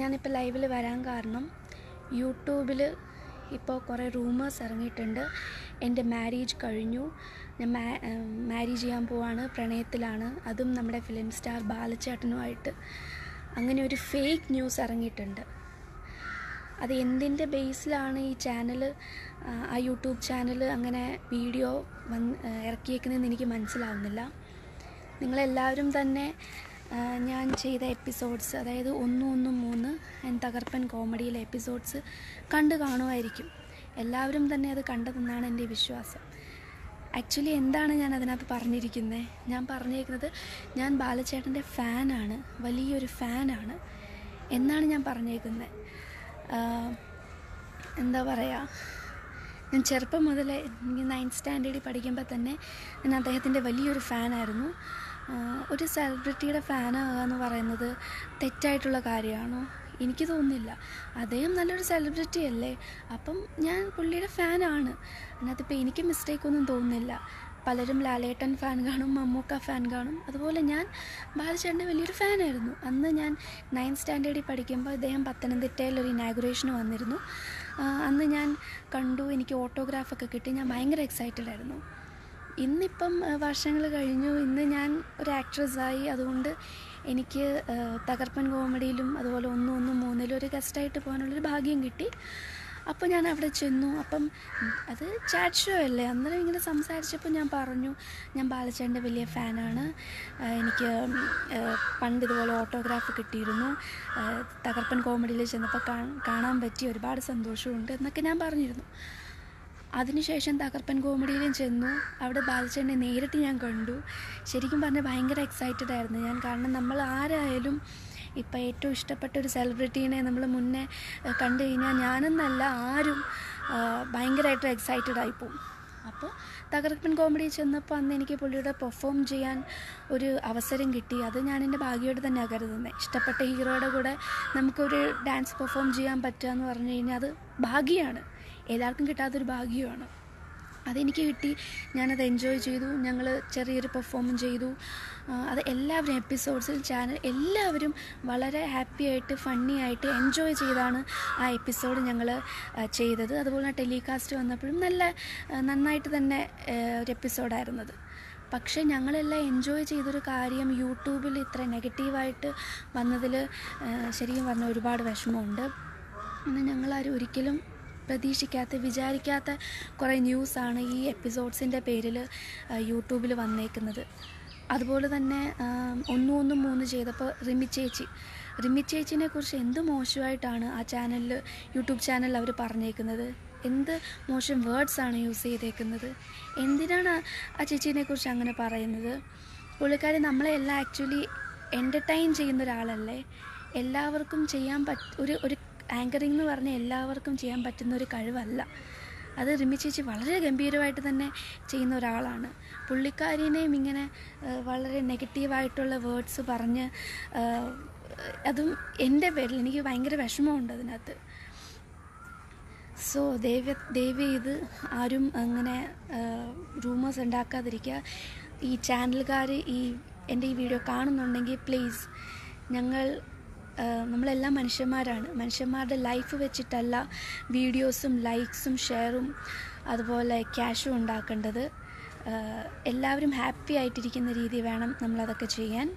ഞാനിപ്പോൾ ലൈവിൽ വരാൻ കാരണം യൂട്യൂബിൽ ഇപ്പോൾ കുറേ റൂമേഴ്സ് ഇറങ്ങിയിട്ടുണ്ട്. എൻ്റെ മാരേജ് കഴിഞ്ഞു, ഞാൻ മാരേജ് ചെയ്യാൻ പോവാണ്, പ്രണയത്തിലാണ്, അതും നമ്മുടെ ഫിലിം സ്റ്റാർ ബാലചേട്ടനുമായിട്ട്. അങ്ങനെ ഒരു ഫേക്ക് ന്യൂസ് ഇറങ്ങിയിട്ടുണ്ട്. അത് എന്തിൻ്റെ ബേസിലാണ് ഈ ചാനൽ, ആ യൂട്യൂബ് ചാനൽ അങ്ങനെ വീഡിയോ ഇറക്കിയേക്കുന്നതെന്ന് എനിക്ക് മനസ്സിലാവുന്നില്ല. നിങ്ങളെല്ലാവരും തന്നെ ഞാൻ ചെയ്ത എപ്പിസോഡ്സ്, അതായത് 1, 1, 3 ആൻഡ് തകർപ്പൻ കോമഡിയിലെ എപ്പിസോഡ്സ് കണ്ടു കാണുമായിരിക്കും. എല്ലാവരും തന്നെ അത് കണ്ടതെന്നാണ് എൻ്റെ വിശ്വാസം. ആക്ച്വലി എന്താണ് ഞാൻ അതിനകത്ത് പറഞ്ഞിരിക്കുന്നത്? ഞാൻ പറഞ്ഞേക്കുന്നത് ഞാൻ ബാലചേട്ടൻ്റെ ഫാനാണ്, വലിയൊരു ഫാനാണ് എന്നാണ് ഞാൻ പറഞ്ഞേക്കുന്നത്. എന്താ പറയുക, ഞാൻ ചെറുപ്പം മുതലേ, എനിക്ക് 9th സ്റ്റാൻഡേർഡിൽ പഠിക്കുമ്പോൾ തന്നെ ഞാൻ അദ്ദേഹത്തിൻ്റെ വലിയൊരു ഫാനായിരുന്നു. ഒരു സെലിബ്രിറ്റിയുടെ ഫാനാകുക എന്ന് പറയുന്നത് തെറ്റായിട്ടുള്ള കാര്യമാണോ? എനിക്ക് തോന്നുന്നില്ല. അദ്ദേഹം നല്ലൊരു സെലിബ്രിറ്റി അല്ലേ, അപ്പം ഞാൻ പുള്ളിയുടെ ഫാനാണ്. അതിനകത്തിപ്പോൾ എനിക്ക് മിസ്റ്റേക്കൊന്നും തോന്നുന്നില്ല. പലരും ലാലേട്ടൻ ഫാൻ കാണും, മമ്മൂക്ക ഫാൻ കാണും. അതുപോലെ ഞാൻ ബാലചേട്ടൻ്റെ വലിയൊരു ഫാനായിരുന്നു. അന്ന് ഞാൻ 9th സ്റ്റാൻഡേർഡിൽ പഠിക്കുമ്പോൾ ഇദ്ദേഹം പത്തനംതിട്ടയിൽ ഒരു ഇനാഗുറേഷന് വന്നിരുന്നു. അന്ന് ഞാൻ കണ്ടു, എനിക്ക് ഓട്ടോഗ്രാഫൊക്കെ കിട്ടി. ഞാൻ ഭയങ്കര എക്സൈറ്റഡ് ആയിരുന്നു. ഇന്നിപ്പം വർഷങ്ങൾ കഴിഞ്ഞു, ഇന്ന് ഞാൻ ഒരു ആക്ട്രസ്സായി. അതുകൊണ്ട് എനിക്ക് തകർപ്പൻ കോമഡിയിലും അതുപോലെ 1, 1, 3 ഒരു ഗസ്റ്റായിട്ട് പോകാനുള്ളൊരു ഭാഗ്യം കിട്ടി. അപ്പോൾ ഞാൻ അവിടെ ചെന്നു. അപ്പം അത് ചാറ്റ് ഷോ അല്ലേ, അന്നേരം ഇങ്ങനെ സംസാരിച്ചപ്പോൾ ഞാൻ പറഞ്ഞു ഞാൻ ബാലചേട്ടൻ്റെ വലിയ ഫാനാണ്, എനിക്ക് പണ്ട് ഇതുപോലെ ഓട്ടോഗ്രാഫ് കിട്ടിയിരുന്നു, തകർപ്പൻ കോമഡിയിൽ ചെന്നപ്പോൾ കാണാൻ പറ്റി, ഒരുപാട് സന്തോഷമുണ്ട് എന്നൊക്കെ ഞാൻ പറഞ്ഞിരുന്നു. അതിനുശേഷം തകർപ്പൻ കോമഡിയിലും ചെന്നു. അവിടെ ബാലചേട്ടനെ നേരിട്ട് ഞാൻ കണ്ടു. ശരിക്കും പറഞ്ഞാൽ ഭയങ്കര എക്സൈറ്റഡ് ആയിരുന്നു ഞാൻ. കാരണം നമ്മൾ ആരായാലും ഇപ്പോൾ ഏറ്റവും ഇഷ്ടപ്പെട്ട ഒരു സെലിബ്രിറ്റീനെ നമ്മൾ മുന്നേ കണ്ടു കഴിഞ്ഞാൽ ഞാനെന്നല്ല ആരും ഭയങ്കരമായിട്ട് എക്സൈറ്റഡ് ആയിപ്പോവും. അപ്പോൾ തകർപ്പൻ കോമഡി ചെന്നപ്പോൾ അന്ന് എനിക്ക് പുള്ളിയുടെ പെർഫോം ചെയ്യാൻ ഒരു അവസരം കിട്ടി. അത് ഞാൻ എൻ്റെ ഭാഗ്യമായിട്ട് തന്നെയാണ് കരുതുന്നത്. ഇഷ്ടപ്പെട്ട ഹീറോയുടെ കൂടെ നമുക്കൊരു ഡാൻസ് പെർഫോം ചെയ്യാൻ പറ്റുക എന്ന് പറഞ്ഞു കഴിഞ്ഞാൽ അത് ഭാഗ്യമാണ്, എല്ലാവർക്കും കിട്ടാത്തൊരു ഭാഗ്യമാണ്. അതെനിക്ക് കിട്ടി. ഞാനത് എൻജോയ് ചെയ്തു. ഞങ്ങൾ ചെറിയൊരു പെർഫോമൻസ് ചെയ്തു. അത് എല്ലാവരും എപ്പിസോഡ്സിൽ ചാനൽ എല്ലാവരും വളരെ ഹാപ്പി ആയിട്ട് ഫണ്ണി ആയിട്ട് എൻജോയ് ചെയ്താണ് ആ എപ്പിസോഡ് ഞങ്ങൾ ചെയ്തത്. അതുപോലെ ടെലികാസ്റ്റ് വന്നപ്പോഴും നന്നായിട്ട് തന്നെ ഒരു എപ്പിസോഡായിരുന്നത്. പക്ഷേ ഞങ്ങളെല്ലാം എൻജോയ് ചെയ്തൊരു കാര്യം യൂട്യൂബിൽ ഇത്ര നെഗറ്റീവായിട്ട് വന്നതിൽ ശരിക്കും പറഞ്ഞാൽ ഒരുപാട് വിഷമമുണ്ട്. എന്നാൽ ഞങ്ങളാരും ഒരിക്കലും വിചാരിക്കാത്ത കുറേ ന്യൂസാണ് ഈ എപ്പിസോഡ്സിൻ്റെ പേരിൽ യൂട്യൂബിൽ വന്നേക്കുന്നത്. അതുപോലെ തന്നെ 1, 1, 3 ചെയ്തപ്പോൾ റിമി ചേച്ചിനെ കുറിച്ച് എന്ത് മോശമായിട്ടാണ് ആ ചാനലിൽ, യൂട്യൂബ് ചാനലിൽ അവർ പറഞ്ഞേക്കുന്നത്. എന്ത് മോശം വേർഡ്സാണ് യൂസ് ചെയ്തേക്കുന്നത്. എന്തിനാണ് ആ ചേച്ചീനെ കുറിച്ച് അങ്ങനെ പറയുന്നത്? പുള്ളിക്കാരി നമ്മളെല്ലാം ആക്ച്വലി എൻ്റർടൈൻ ചെയ്യുന്ന ഒരാളല്ലേ. എല്ലാവർക്കും ചെയ്യാൻ ഒരു ആങ്കറിംഗ് എന്ന് പറഞ്ഞാൽ എല്ലാവർക്കും ചെയ്യാൻ പറ്റുന്ന ഒരു കഴിവല്ല. അത് റിമി ചേച്ചി വളരെ ഗംഭീരമായിട്ട് തന്നെ ചെയ്യുന്ന ഒരാളാണ്. പുള്ളിക്കാരിനെയും ഇങ്ങനെ വളരെ നെഗറ്റീവായിട്ടുള്ള വേർഡ്സ് പറഞ്ഞ്, അതും എൻ്റെ പേരിൽ എനിക്ക് ഭയങ്കര വിഷമമുണ്ട് അതിനകത്ത്. സോ ദയവ് ചെയ്ത് ആരും അങ്ങനെ റൂമേഴ്സ് ഉണ്ടാക്കാതിരിക്കുക. ഈ ചാനലുകാർ എൻ്റെ ഈ വീഡിയോ കാണുന്നുണ്ടെങ്കിൽ പ്ലീസ്, നമ്മളെല്ലാം മനുഷ്യന്മാരാണ്. മനുഷ്യന്മാരുടെ ലൈഫ് വെച്ചിട്ടല്ല വീഡിയോസും ലൈക്സും ഷെയറും അതുപോലെ ക്യാഷും ഉണ്ടാക്കേണ്ടത്. എല്ലാവരും ഹാപ്പി ആയിട്ടിരിക്കുന്ന രീതി വേണം നമ്മളതൊക്കെ ചെയ്യാൻ.